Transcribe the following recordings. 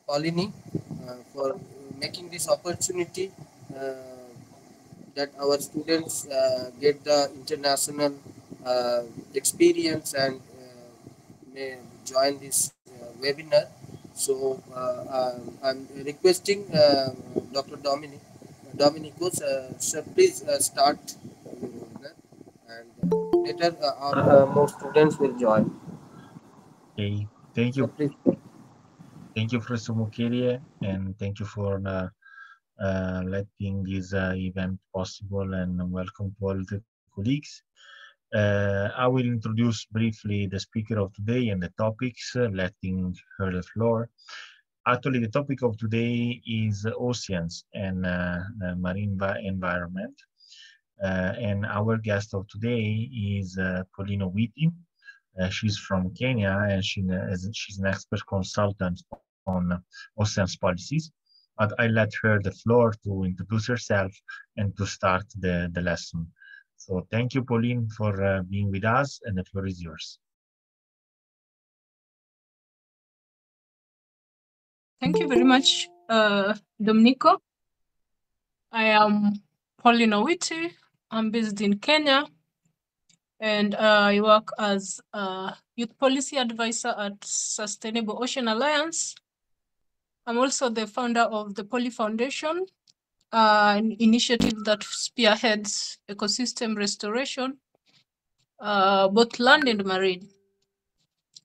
Pauline for making this opportunity that our students get the international experience and may join this webinar. So I'm requesting Dr. Dominicos, sir, please start your webinar, and later more students will join. Okay, So please. thank you, Professor Mukirie, and thank you for letting this event possible, and welcome to all the colleagues. I will introduce briefly the speaker of today and the topics, letting her the floor. Actually, the topic of today is oceans and marine environment. And our guest of today is Pauline Owiti. She's from Kenya, and she's an expert consultant on oceans policies. But I let her the floor to introduce herself and to start the lesson. So thank you, Pauline, for being with us, and the floor is yours. Thank you very much, Domenico. I am Pauline Owiti. I'm based in Kenya, and I work as a youth policy advisor at Sustainable Ocean Alliance. I'm also the founder of the Poly Foundation, an initiative that spearheads ecosystem restoration, both land and marine.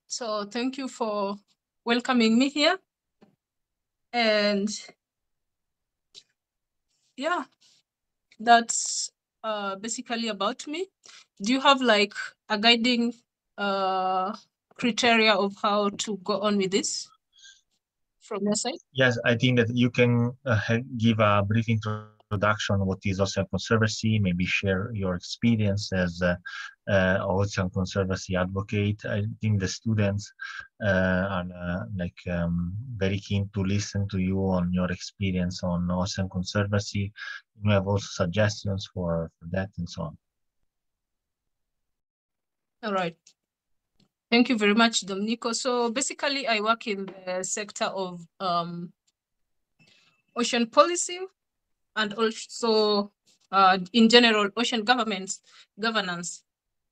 So thank you for welcoming me here. And yeah, that's basically about me. Do you have like a guiding criteria of how to go on with this from your side? Yes, I think that you can give a brief introduction what is Ocean Conservancy, maybe share your experience as Ocean Conservancy advocate. I think the students are very keen to listen to you on your experience on Ocean Conservancy. You have also suggestions for that and so on. All right. Thank you very much, Domenico. So basically, I work in the sector of ocean policy and also in general ocean governance.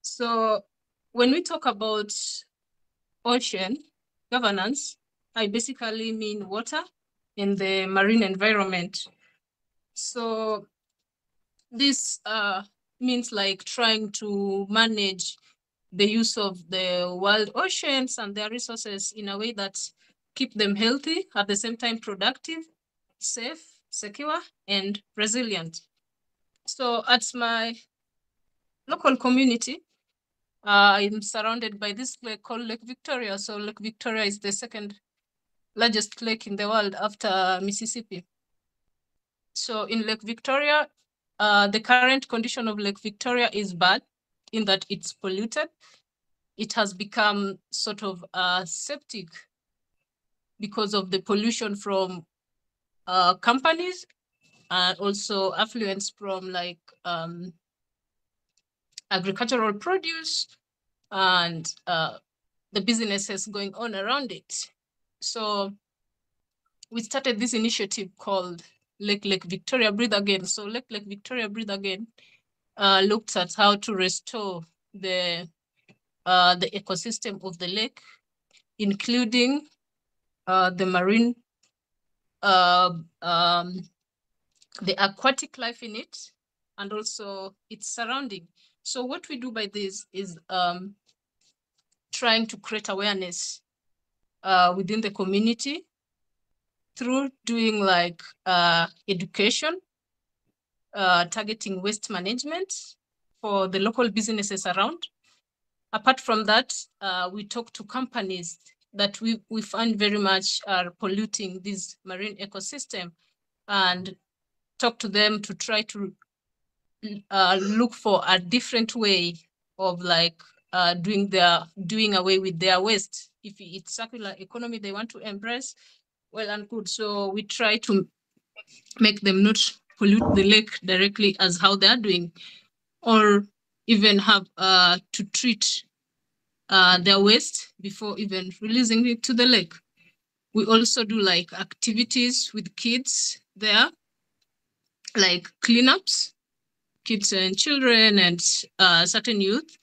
So when we talk about ocean governance, I basically mean water in the marine environment. So this means like trying to manage the use of the world oceans and their resources in a way that keep them healthy, at the same time productive, safe, secure, and resilient. So at my local community, I'm surrounded by this lake called Lake Victoria. So Lake Victoria is the second largest lake in the world after Mississippi. So in Lake Victoria, the current condition of Lake Victoria is bad in that it's polluted. It has become sort of septic because of the pollution from companies and also affluence from like agricultural produce and the businesses going on around it. So we started this initiative called Lake Victoria Breathe Again. So Lake Victoria Breathe Again looked at how to restore the ecosystem of the lake, including the marine, the aquatic life in it, and also its surrounding. So what we do by this is trying to create awareness within the community through doing like education, targeting waste management for the local businesses around. Apart from that, we talk to companies that we find very much are polluting this marine ecosystem and talk to them to try to look for a different way of like doing away with their waste. If it's circular economy they want to embrace, well and good. So we try to make them not pollute the lake directly as how they're doing, or even have to treat their waste before even releasing it to the lake. We also do like activities with kids there, like cleanups, kids and children and certain youth.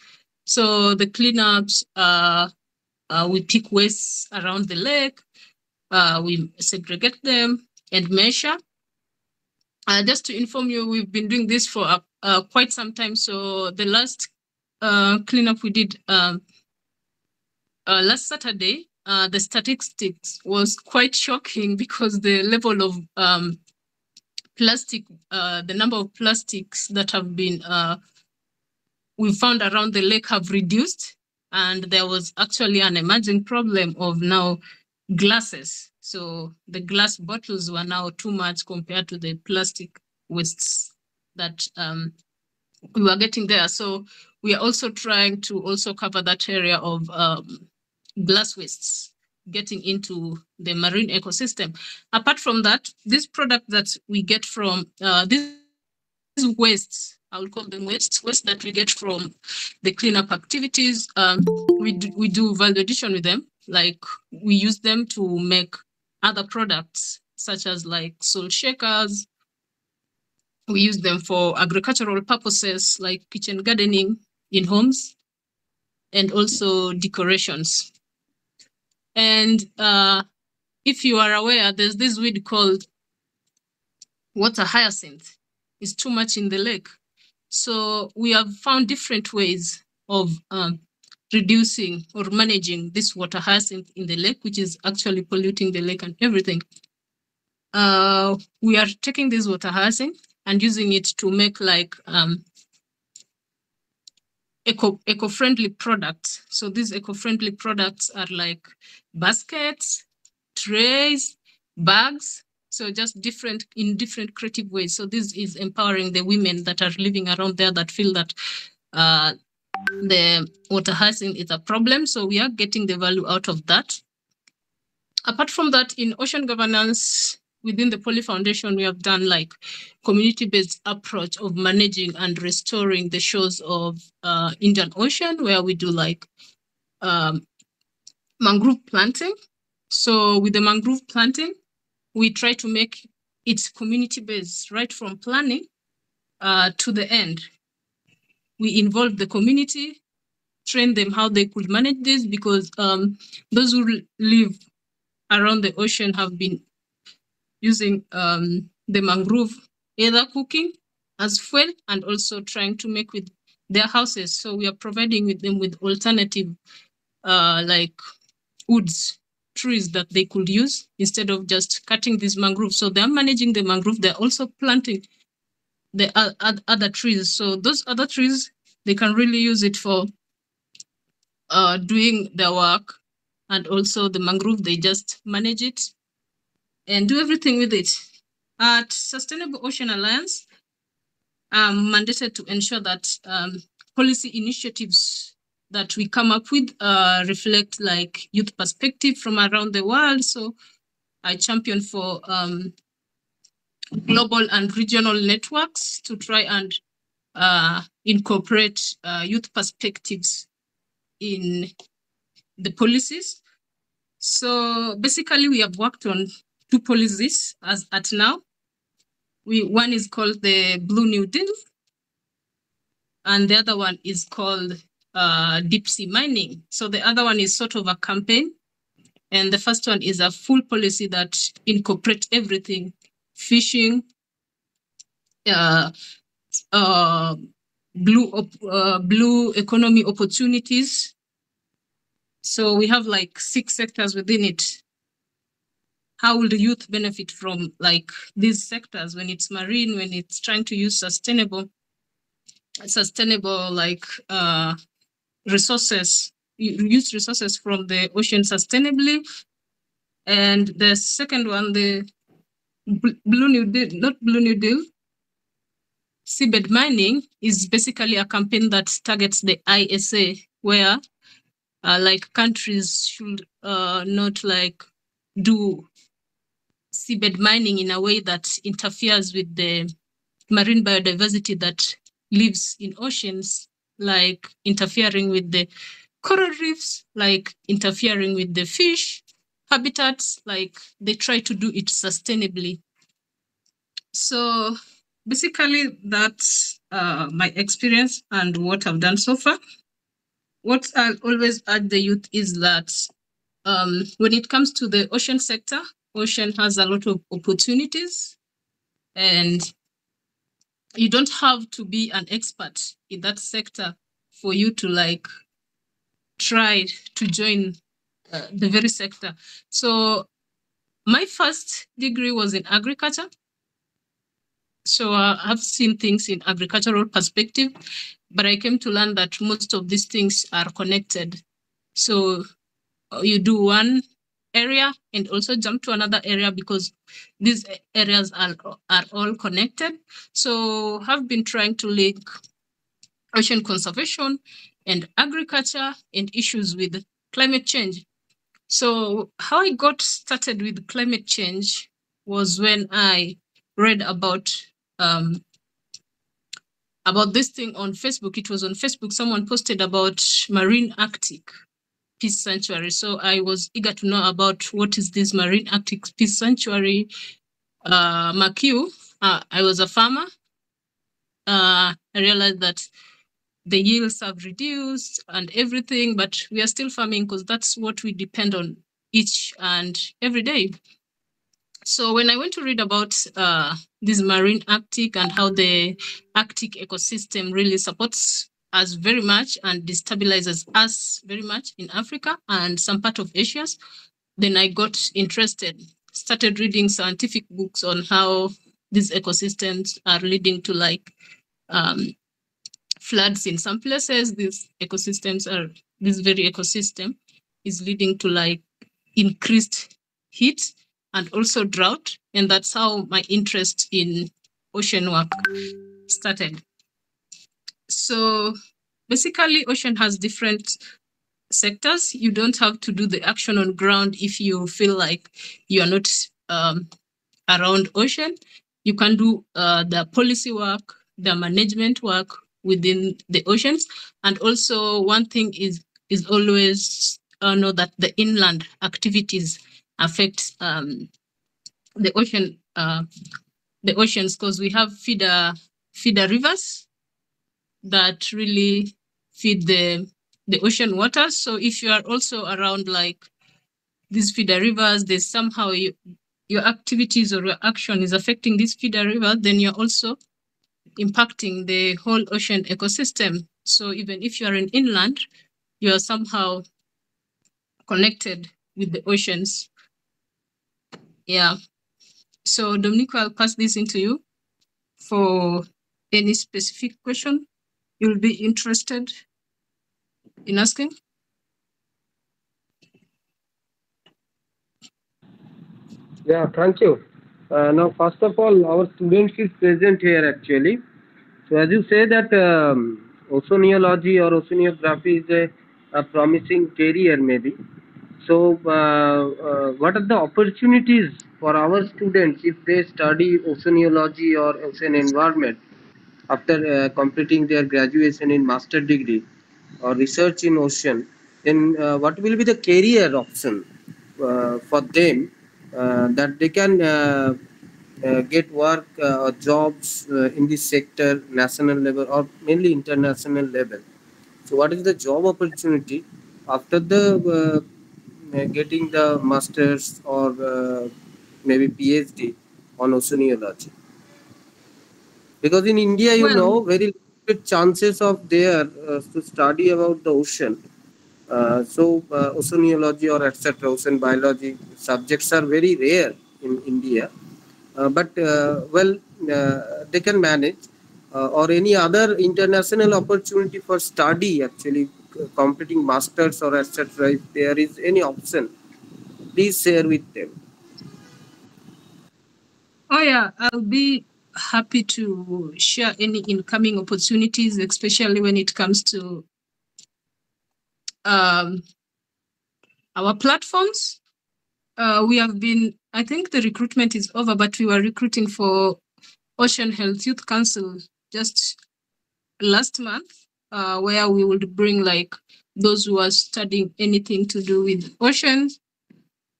So the cleanups, we pick wastes around the lake, we segregate them and measure. Just to inform you, we've been doing this for quite some time. So the last cleanup we did last Saturday, the statistics was quite shocking because the level of plastic, the number of plastics that have been we found around the lake have reduced, and there was actually an emerging problem of now glasses. So the glass bottles were now too much compared to the plastic wastes that we were getting there. So we are also trying to also cover that area of glass wastes getting into the marine ecosystem. Apart from that, this product that we get from these wastes, I will call them waste that we get from the cleanup activities, we do value addition with them. Like we use them to make other products such as like salt shakers. We use them for agricultural purposes like kitchen gardening in homes and also decorations. And if you are aware, there's this weed called water hyacinth. It's too much in the lake. So we have found different ways of reducing or managing this water hyacinth in the lake, which is actually polluting the lake and everything. We are taking this water hyacinth and using it to make like eco-friendly products. So these eco-friendly products are like baskets, trays, bags. So just in different creative ways. So this is empowering the women that are living around there that feel that the water hyacinth is a problem. So we are getting the value out of that. Apart from that, in ocean governance, within the Poly Foundation, we have done like community-based approach of managing and restoring the shores of Indian Ocean, where we do like mangrove planting. So with the mangrove planting, we try to make it community-based, right from planning to the end. We involve the community, train them how they could manage this, because those who live around the ocean have been using the mangrove, either cooking as fuel and also trying to make with their houses. So we are providing with them with alternative like woods, trees that they could use instead of just cutting these mangroves. So they're managing the mangrove. They're also planting the other trees. So those other trees, they can really use it for doing their work. And also the mangrove, they just manage it and do everything with it. At Sustainable Ocean Alliance, I'm mandated to ensure that policy initiatives that we come up with reflect like youth perspective from around the world. So I champion for global and regional networks to try and incorporate youth perspectives in the policies. So basically we have worked on 2 policies as at now. One is called the Blue New Deal, and the other one is called deep sea mining. So the other one is sort of a campaign, and the first one is a full policy that incorporates everything: fishing, blue economy opportunities. So we have like 6 sectors within it. How will the youth benefit from like these sectors when it's marine, when it's trying to use sustainable like resources, use resources from the ocean sustainably? And the second one, the Blue New Deal, not Blue New Deal, seabed mining is basically a campaign that targets the ISA, where like countries should not like do seabed mining in a way that interferes with the marine biodiversity that lives in oceans, like interfering with the coral reefs, like interfering with the fish habitats, like they try to do it sustainably. So basically that's my experience and what I've done so far. What I always urge the youth is that when it comes to the ocean sector, ocean has a lot of opportunities, and you don't have to be an expert in that sector for you to like try to join the very sector. So my first degree was in agriculture. So I've seen things in agricultural perspective, but I came to learn that most of these things are connected. So you do one area and also jump to another area because these areas are all connected. So I've been trying to link ocean conservation and agriculture and issues with climate change. So how I got started with climate change was when I read about this thing on Facebook. It was on Facebook. Someone posted about marine Arctic Peace Sanctuary. So I was eager to know about what is this marine Arctic Peace Sanctuary. McHugh, I was a farmer. I realized that the yields have reduced and everything, but we are still farming because that's what we depend on each and every day. So when I went to read about this marine Arctic and how the Arctic ecosystem really supports us very much and destabilizes us very much in Africa and some part of Asia, then I got interested, started reading scientific books on how these ecosystems are leading to like floods in some places. This very ecosystem is leading to like increased heat and also drought. And that's how my interest in ocean work started. So basically, ocean has different sectors. You don't have to do the action on ground if you feel like you are not around ocean. You can do the policy work, the management work within the oceans. And also one thing is always know that the inland activities affect the ocean, the oceans, because we have feeder rivers that really feed the ocean waters. So if you are also around like these feeder rivers, there's somehow your activities or your action is affecting this feeder river, then you're also impacting the whole ocean ecosystem. So even if you're in inland, you are somehow connected with the oceans. Yeah. So Dominique, I'll pass this into you for any specific question you'll be interested in asking. Yeah, thank you. Now, first of all, our students is present here actually. So as you say that oceanology or oceanography is a promising career maybe. So what are the opportunities for our students if they study oceanology or ocean environment after completing their graduation in master degree or research in ocean? Then what will be the career option for them that they can get work or jobs in this sector, national level or mainly international level? So what is the job opportunity after the getting the masters or maybe PhD on oceanology? Because in India, you Well, know, very limited chances of there to study about the ocean. Oceanology or etc. ocean biology subjects are very rare in India. They can manage or any other international opportunity for study actually completing masters or etc. If there is any option, please share with them. oh yeah, I'll be happy to share any incoming opportunities, especially when it comes to our platforms. We have been, I think the recruitment is over, but we were recruiting for Ocean Health Youth Council just last month, where we would bring like those who are studying anything to do with oceans,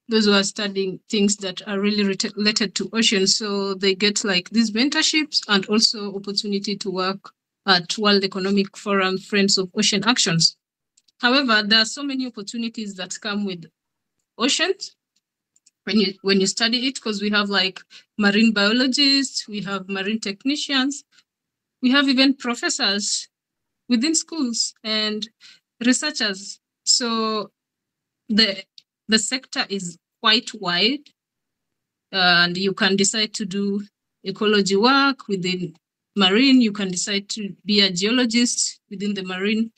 those who are studying things that are really related to oceans. So they get like these mentorships and also opportunity to work at World Economic Forum Friends of Ocean Actions. However, there are so many opportunities that come with oceans when you study it, because we have like marine biologists, we have marine technicians, we have even professors within schools and researchers. So the sector is quite wide, and you can decide to do ecology work within marine. You can decide to be a geologist within the marine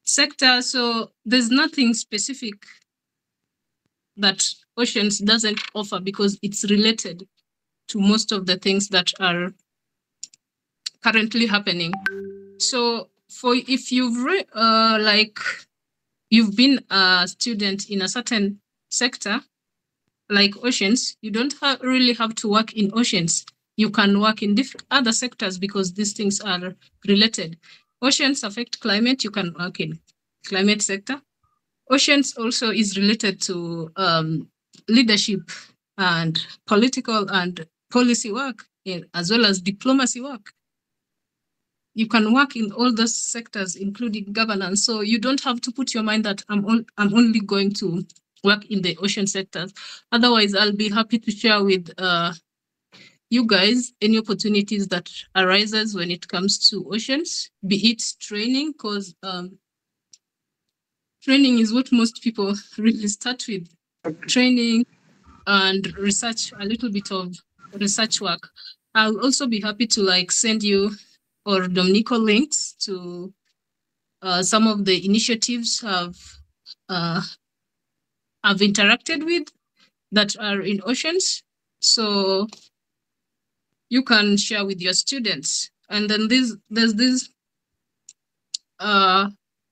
sector. So there's nothing specific that oceans doesn't offer, because it's related to most of the things that are currently happening. So for if you've like you've been a student in a certain sector like oceans, you don't really have to work in oceans. You can work in different other sectors because these things are related. Oceans affect climate, you can work in climate sector. Oceans also is related to leadership and political and policy work, as well as diplomacy work. You can work in all those sectors, including governance. So you don't have to put your mind that I'm only going to work in the ocean sectors. Otherwise, I'll be happy to share with you guys any opportunities that arises when it comes to oceans, be it training, because training is what most people really start with. Training and research, a little bit of research work. I'll also be happy to like send you or Dominico links to some of the initiatives I've interacted with that are in oceans. So you can share with your students. And then there's this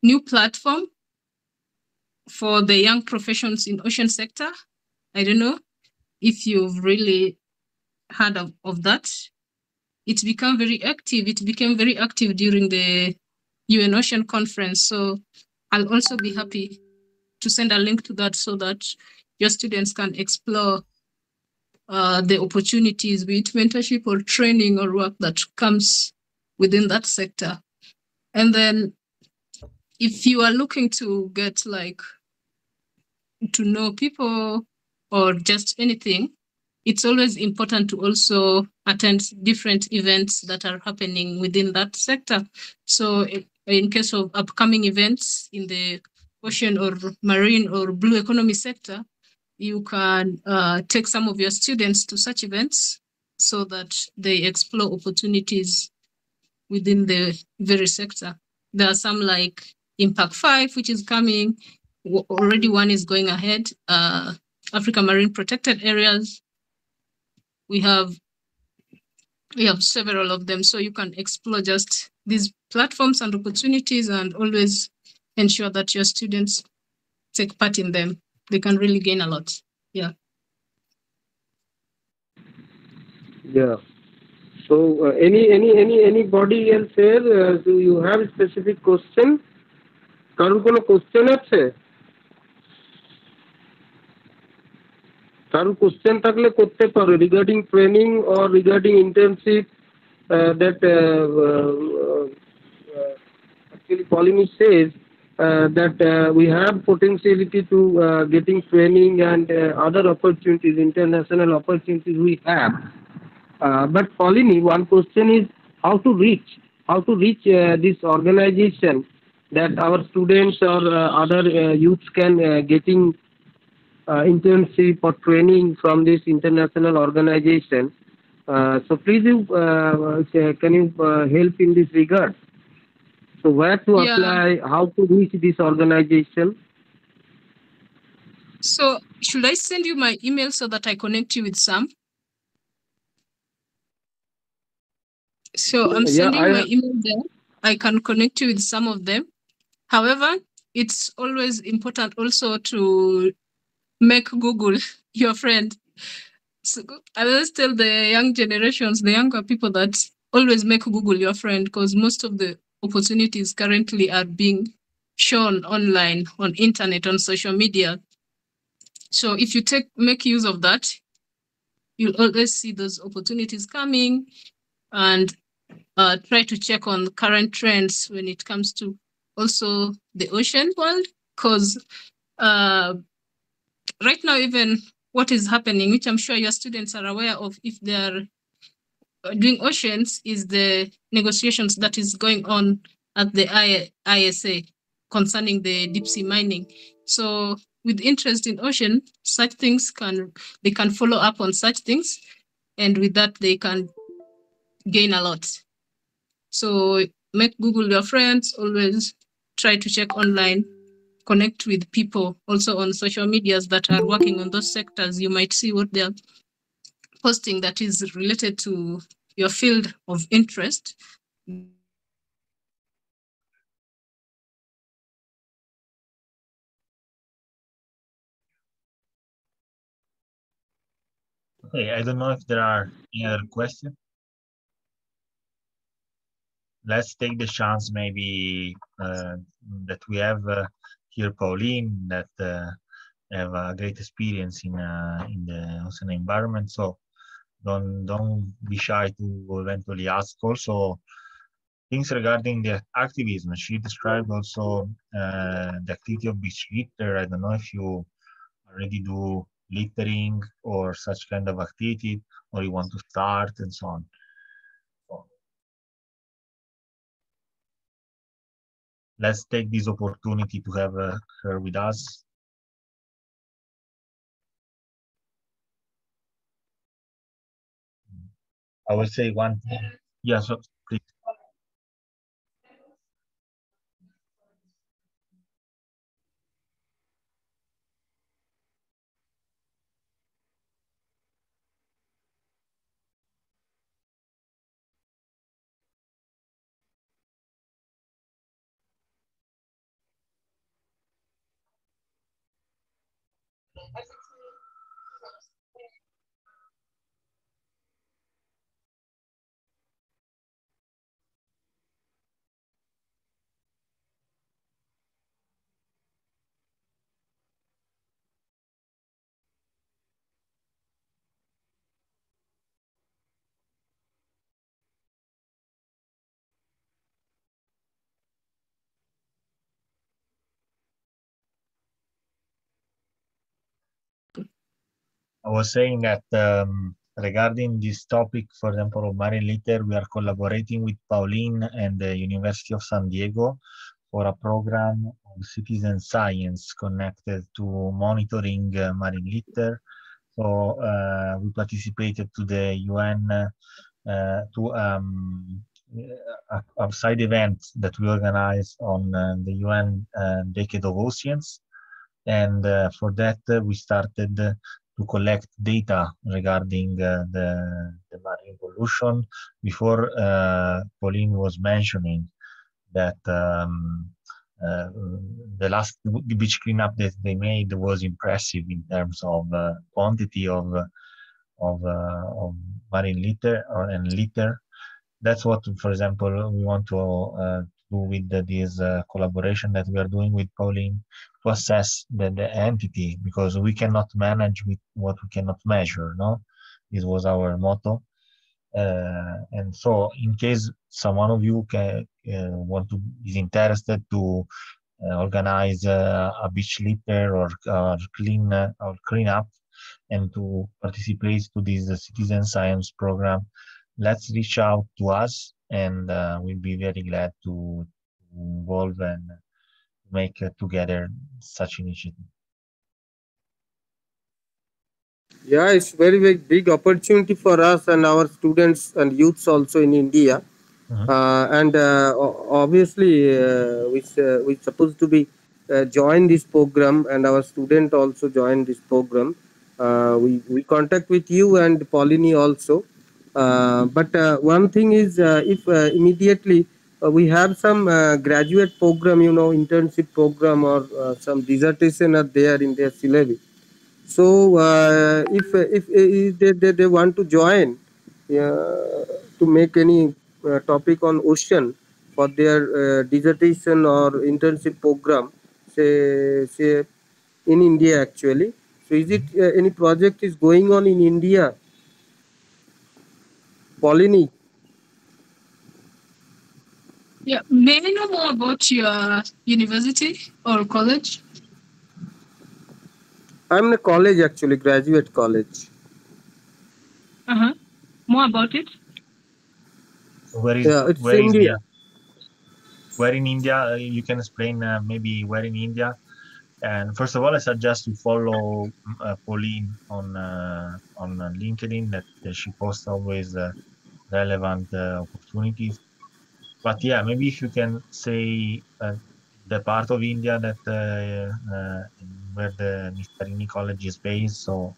new platform for the young professions in ocean sector. I don't know if you've really heard of that. It's become very active. It became very active during the UN Ocean Conference. So I'll also be happy to send a link to that so that your students can explore the opportunities, be it mentorship or training or work that comes within that sector. And then if you are looking to get like to know people or just anything, it's always important to also attend different events that are happening within that sector. So in case of upcoming events in the ocean or marine or blue economy sector, you can take some of your students to such events so that they explore opportunities within the very sector. There are some like Impact 5, which is coming. Already one is going ahead. Africa Marine Protected Areas. We have several of them, so you can explore just these platforms and opportunities and always ensure that your students take part in them. They can really gain a lot. Yeah. Yeah. So anybody else here? Do you have a specific question? কারোর কোনো question আছে? কারোর question থাকলে করতে পারো regarding training or regarding internship that actually Pauline says that we have potentiality to getting training and other opportunities, international opportunities we have. But Pauline, one question is how to reach this organization that our students or other youths can getting internship or training from this international organization. So please, can you help in this regard? So where to apply, how to reach this organization? So should I send you my email so that I connect you with some? So I'm sending my email there. I can connect you with some of them. However, it's always important also to make Google your friend. So I always tell the young generations, the younger people, that always make Google your friend, because most of the opportunities currently are being shown online, on internet, on social media. So if you make use of that, you'll always see those opportunities coming, and try to check on current trends when it comes to also the ocean world, because right now, even what is happening, which I'm sure your students are aware of if they're doing oceans, is the negotiations that is going on at the ISA concerning the deep sea mining. So with interest in ocean, such things they can follow up on such things, and with that they can gain a lot. So make Google your friends, always try to check online, connect with people also on social medias that are working on those sectors. You might see what they're posting that is related to your field of interest. Okay, I don't know if there are any other questions. Let's take the chance maybe that we have here Pauline that have a great experience in the ocean environment. So don't be shy to eventually ask also things regarding the activism. She described also the activity of beach litter. I don't know if you already do littering or such kind of activity, or you want to start and so on. So, let's take this opportunity to have her with us. I will say one thing. Yeah, so please. I was saying that regarding this topic, for example, of marine litter, we are collaborating with Pauline and the University of San Diego for a program of citizen science connected to monitoring marine litter. So we participated to the UN to a side event that we organized on the UN Decade of Oceans. And for that, we started to collect data regarding the marine pollution. Before, Pauline was mentioning that the last beach cleanup that they made was impressive in terms of quantity of marine litter and litter. That's what, for example, we want to do with this collaboration that we are doing with Pauline to assess the entity, because we cannot manage with what we cannot measure. No, this was our motto. And so, in case someone of you is interested to organize a beach litter or clean up, and to participate to this citizen science program, let's reach out to us, and we'll be very glad to involve and make together such initiative. Yeah, it's very big opportunity for us and our students and youths also in India. And obviously, we supposed to be join this program, and our student also join this program. We contact with you and Pauline also. But one thing is, if immediately we have some graduate program, internship program or some dissertation are there in their syllabus. So if they want to join to make any topic on ocean for their dissertation or internship program, say in India actually. So is it any project is going on in India? Pauline? Yeah, may I know more about your university or college? I'm in a college actually, graduate college. More about it? Yeah, it's where is India. where in India? You can explain maybe where in India. And first of all, I suggest you follow Pauline on LinkedIn. That she posts always relevant opportunities. But yeah, maybe if you can say the part of India that where the Nistarini College is based. So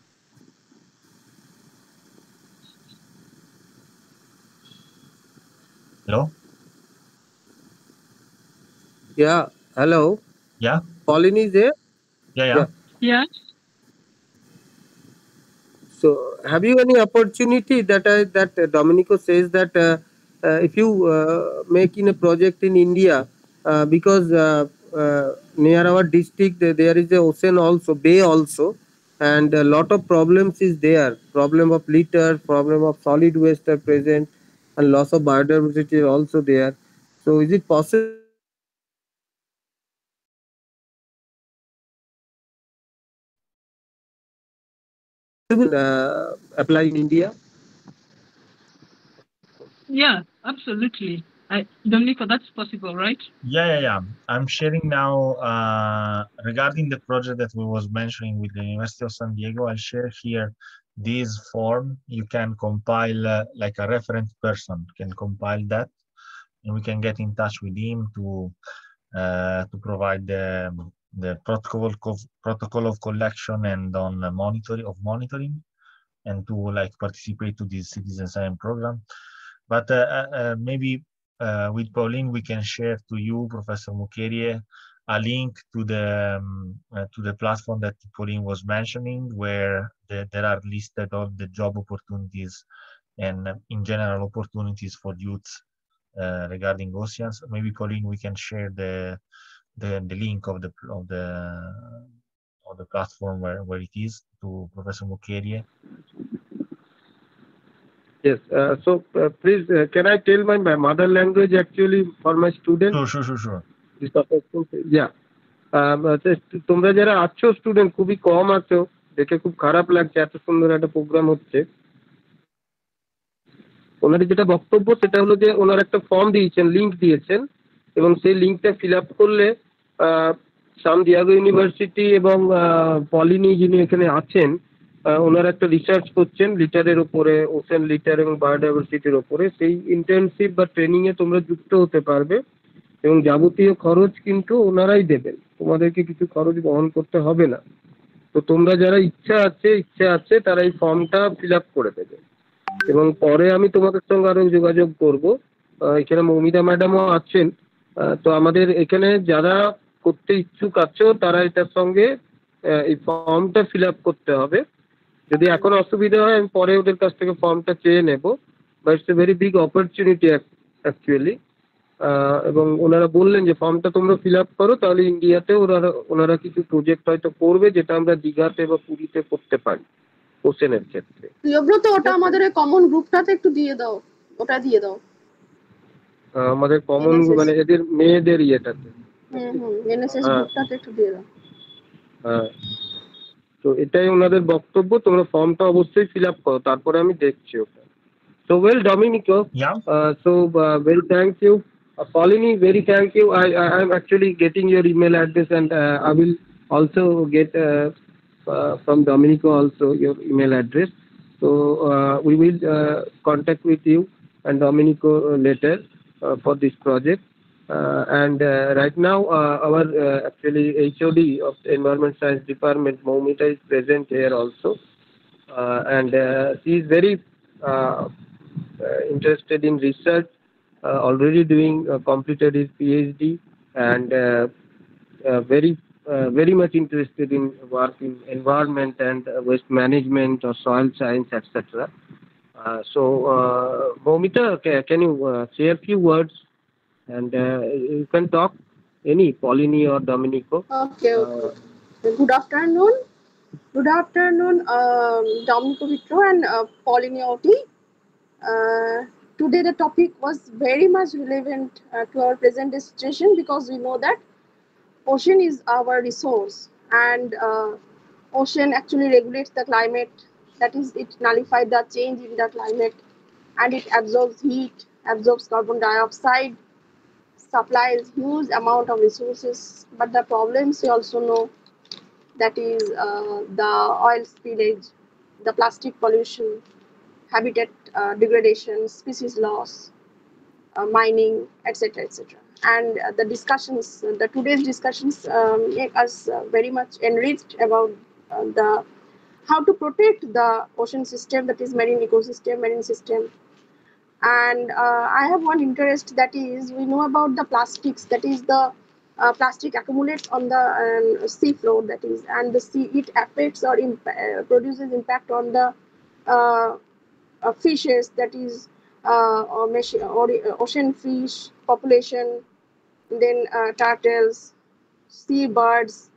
hello, Yeah, hello. yeah, Pauline is there? yeah, yeah. Yeah. Yeah. So, have you any opportunity that Domenico says that if you make in a project in India, because near our district there is a ocean also, bay also, and a lot of problems is there. Problem of litter, problem of solid waste are present, and loss of biodiversity is also there. So, is it possible apply in India? Yeah, absolutely. Domenico, that's possible, right? Yeah. I'm sharing now regarding the project that we was mentioning with the University of San Diego. I'll share here this form. You can compile like a reference person can compile that, and we can get in touch with him to provide the protocol of collection and on monitoring, and to like participate to this citizen science program. But maybe with Pauline, we can share to you, Professor Mukerie, a link to the platform that Pauline was mentioning, where there are listed all the job opportunities and in general opportunities for youth regarding oceans. Maybe Pauline, we can share the link of the platform where it is to Professor Mukerie. Yes. So please, can I tell my mother language actually for my students? Sure. Yeah. তোমরা যারা আছো student খুবই কম আছো, দেখে খুব খারাপ লাগছে, এত সুন্দর একটা প্রোগ্রাম হচ্ছে। ওনার যেটা বক্তব্য সেটা হলো যে ওনার একটা ফর্ম দিয়েছেন, লিঙ্ক দিয়েছেন, এবং সেই লিঙ্কটা ফিল আপ করলে সান দিয়াগো ইউনিভার্সিটি এবং পলিনি যিনি এখানে আছেন, ওনারা একটা রিসার্চ করছেন লিটারের উপরে, ওশেন লিটার এবং বায়োডাইভার্সিটির উপরে। সেই ইন্টার্নশিপ বা ট্রেনিংয়ে তোমরা যুক্ত হতে পারবে এবং যাবতীয় খরচ কিন্তু ওনারাই দেবেন, তোমাদেরকে কিছু খরচ বহন করতে হবে না। তো তোমরা যারা ইচ্ছা আছে তারা এই ফর্মটা ফিল আপ করে দেবে, এবং পরে আমি তোমাদের সঙ্গে আরো যোগাযোগ করব। এখানে মৌমিতা ম্যাডামও আছেন। তো আমাদের এখানে যারা করতে ইচ্ছুক আছো তারা এটার সঙ্গে এই ফর্মটা ফিল আপ করতে হবে। যদি এখন অসুবিধা হয় আমি পরে ওদের কাছ থেকে ফর্মটা চেয়ে নেব। But it's a very big opportunity actually. এবং ওনারা বললেন যে ফর্মটা তোমরা ফিল আপ করো, তাহলে ইন্ডিয়াতে ওনারা কিছু প্রজেক্ট হয়তো করবে, যেটা আমরা দীঘাতে বা পুরীতে করতে পারি ওশেনের ক্ষেত্রে। প্রিয়ব্রত, ওটা আমাদের কমন গ্রুপটাতে একটু দিয়ে দাও, ওটা দিয়ে দাও আমাদের কমন মানে এদের মেয়েদের ইয়েটাতে। এনএসএস গ্রুপটাতে একটু দিয়ে দাও। হ্যাঁ, তো এটাই ওনাদের বক্তব্য। তোমরা ফর্মটা অবশ্যই ফিল আপ করো, তারপরে আমি দেখছি ওটা। So well, Domenico. Yeah. Very thank you. Pauline, very thank you. I'm actually getting your email address, and I will also get from Domenico also your email address. So we will contact with you and Domenico later for this project. And right now, our actually HOD of the Environment Science Department, Moumita, is present here also, and she is very interested in research, already doing completed his PhD, and very much interested in work in environment and waste management or soil science, etc. So Moumita, can you say a few words? And you can talk any, Pauline or Domenico. Okay, okay. Good afternoon. Good afternoon, Dominico Vitro and Pauline Owiti. Today the topic was very much relevant to our present situation because we know that ocean is our resource and ocean actually regulates the climate. That is, it nullifies the change in the climate and it absorbs heat, absorbs carbon dioxide, supplies huge amount of resources. But the problems we also know, that is the oil spillage, the plastic pollution, habitat degradation, species loss, mining, etc., etc. And the discussions, the today's discussions make us very much enriched about the how to protect the ocean system, that is marine ecosystem, marine system. And I have one interest, that is we know about the plastics, that is the plastic accumulates on the sea floor, that is, and the sea, it affects or produces impact on the uh, fishes, that is ocean fish population, then turtles, sea birds.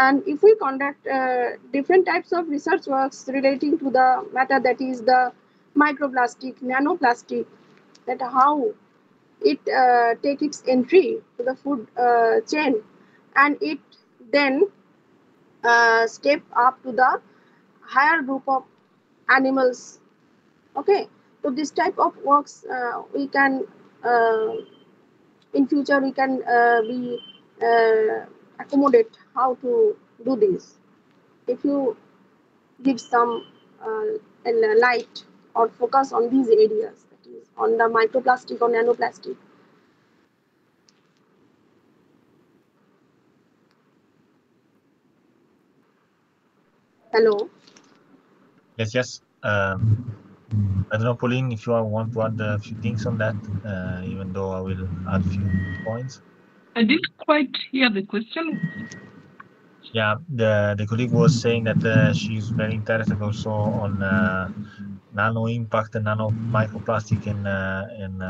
And if we conduct different types of research works relating to the matter, that is the microplastic, nanoplastic, that how it take its entry to the food chain, and it then step up to the higher group of animals. Okay, so this type of works we can in future we can be accommodate how to do this. If you give some light or focus on these areas, that is on the microplastic or nanoplastic. Hello. Yes, yes. I don't know, Pauline, if you want to add a few things on that, even though I will add a few points. I didn't quite hear the question. Yeah, the colleague was saying that she's very interested also on nano impact and nano microplastic and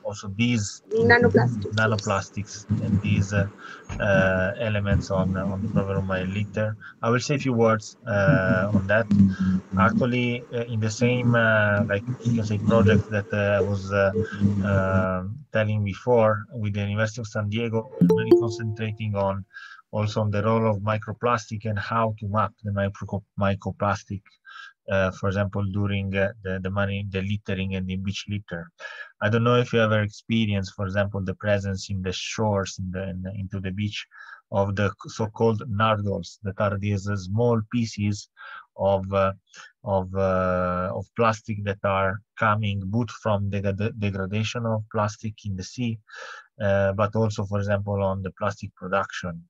also these Nanoplastics, yes. nanoplastics and these elements on the problem of litter. I will say a few words on that. Actually, in the same like you can say project that I was telling before with the University of San Diego, we're really concentrating on also on the role of microplastic and how to map the microplastic, for example, during the littering and the beach litter. I don't know if you ever experienced, for example, the presence in the shores into the beach of the so-called nardols, that are these small pieces of of plastic that are coming both from the degradation of plastic in the sea, but also, for example, on the plastic production.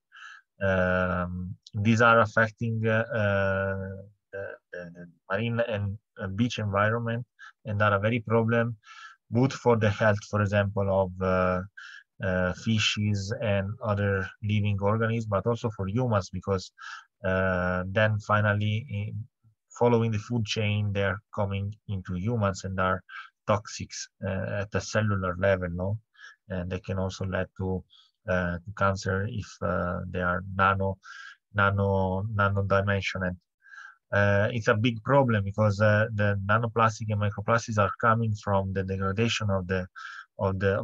These are affecting the marine and beach environment and are a very problem both for the health, for example, of fishes and other living organisms, but also for humans, because then finally, following the food chain, they're coming into humans and are toxic at the cellular level, no? And they can also lead to cancer if they are nano dimensional. It's a big problem because the nanoplastic and microplastics are coming from the degradation of the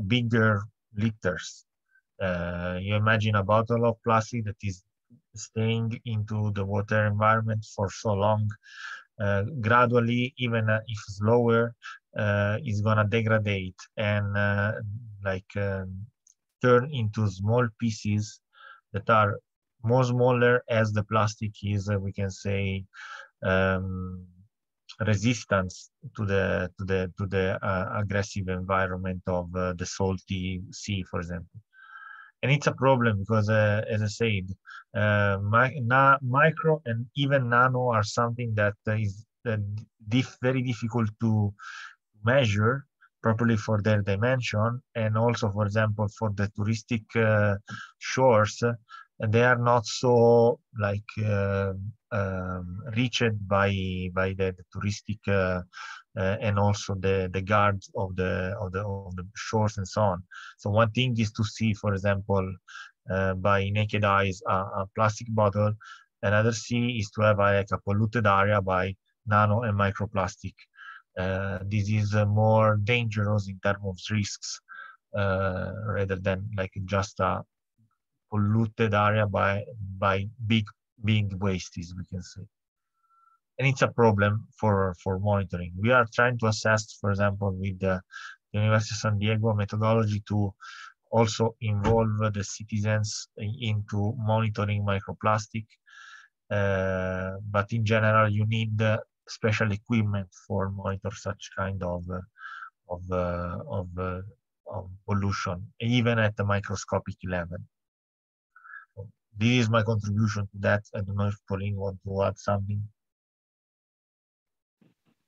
bigger litters. You imagine a bottle of plastic that is staying into the water environment for so long, gradually, even if slower, is gonna degrade and turn into small pieces that are more smaller as the plastic is, we can say, um, resistance to the aggressive environment of the salty sea, for example. And it's a problem because, as I said, micro and even nano are something that is very difficult to measure properly for their dimension, and also, for example, for the touristic shores, they are not so like reached by the touristic and also the guards of the shores and so on. So one thing is to see, for example, by naked eyes a plastic bottle. Another thing is to have like a polluted area by nano and microplastic. This is more dangerous in terms of risks rather than like just a polluted area by big wastes, we can say. And it's a problem for monitoring. We are trying to assess, for example, with the University of San Diego methodology to also involve the citizens into monitoring microplastic. But in general, you need special equipment for monitor such kind of pollution, even at the microscopic level. This is my contribution to that. I don't know if Pauline want to add something.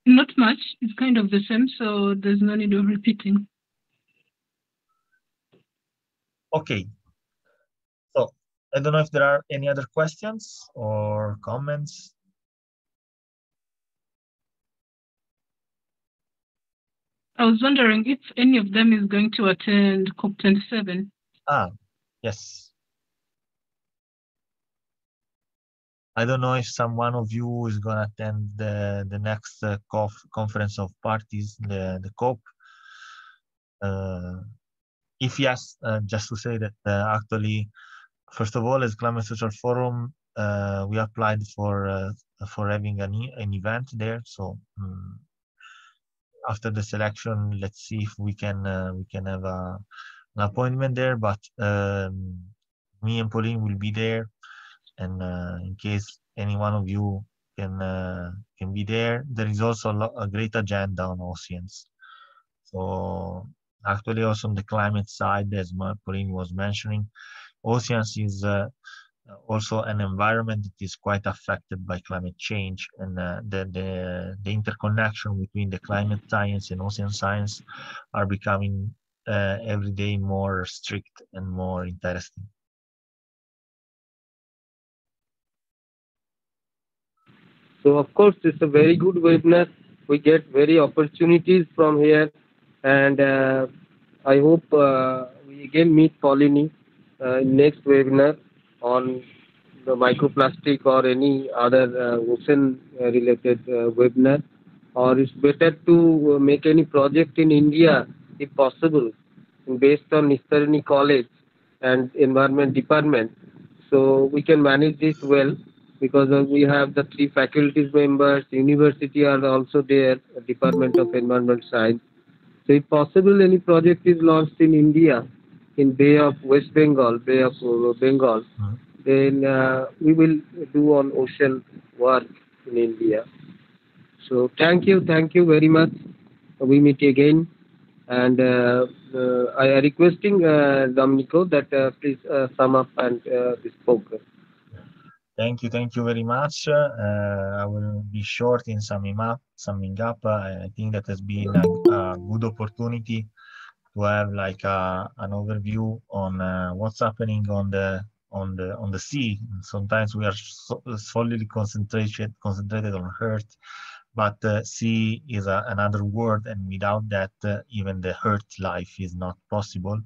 Not much. It's kind of the same, so there's no need of repeating. Okay. So I don't know if there are any other questions or comments. I was wondering if any of them is going to attend COP27. Ah, yes. I don't know if someone of you is going to attend the next conference of parties, the COP. If yes, just to say that actually, first of all, as Climate Social Forum, we applied for having an event there. So after the selection, let's see if we can have an appointment there. But me and Pauline will be there, and in case any one of you can be there, there is also a great agenda on oceans. So actually, also on the climate side, as Pauline was mentioning, oceans is also an environment that is quite affected by climate change, and the interconnection between the climate science and ocean science are becoming every day more strict and more interesting. So of course, it's a very good webinar. We get very opportunities from here, and I hope we again meet Pauline in next webinar on the microplastic or any other ocean related webinar. Or it's better to make any project in India if possible, based on Nistarani College and Environment Department. So we can manage this well, because we have the 3 faculties members, university are also there, Department of Environment Science. So if possible, any project is launched in India, in Bay of West Bengal, Bay of Bengal, then we will do on ocean work in India. So thank you very much. We meet again. And I am requesting Domenico that please sum up and spoke. Thank you very much. I will be short in summing up. I think that has been a good opportunity to have like an overview on what's happening on the sea. Sometimes we are solely concentrated on Earth, but sea is another world, and without that, even the Earth life is not possible.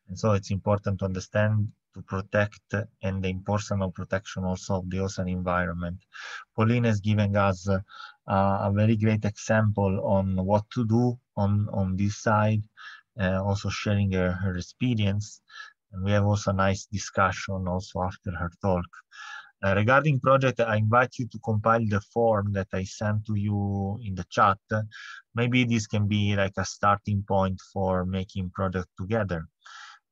And so it's important to understand, to protect, and the importance of protection also of the ocean environment. Pauline is giving us a very great example on what to do on this side, also sharing her experience. And we have also a nice discussion also after her talk. Regarding project, I invite you to compile the form that I sent to you in the chat. Maybe this can be like a starting point for making project together.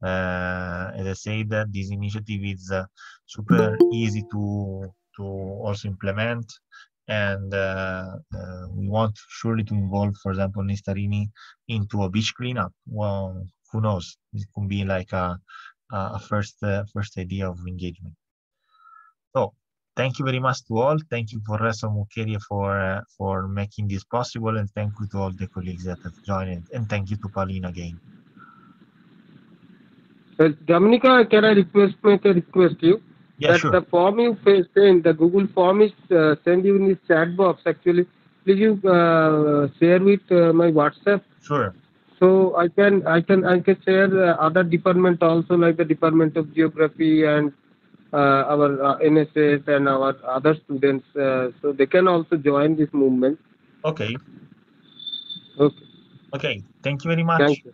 As I said, that this initiative is super easy to also implement, and we want surely to involve, for example, Nistarini into a beach cleanup. Well, who knows? It could be like a first idea of engagement. So thank you very much to all. Thank you for Reso Mukeria for making this possible, and thank you to all the colleagues that have joined, and thank you to Pauline again. Dominica, can I make a request you? Yeah, that sure. the form you send, the Google form is send you in this chat box. Actually, please you share with my WhatsApp, Sure. so I can share other department also, like the Department of Geography and our NSS and our other students, so they can also join this movement. Okay. Okay, Okay. Thank you very much. thank you.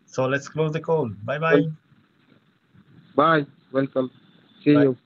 So let's close the call. Bye bye. Well, bye. Welcome. See Bye. you.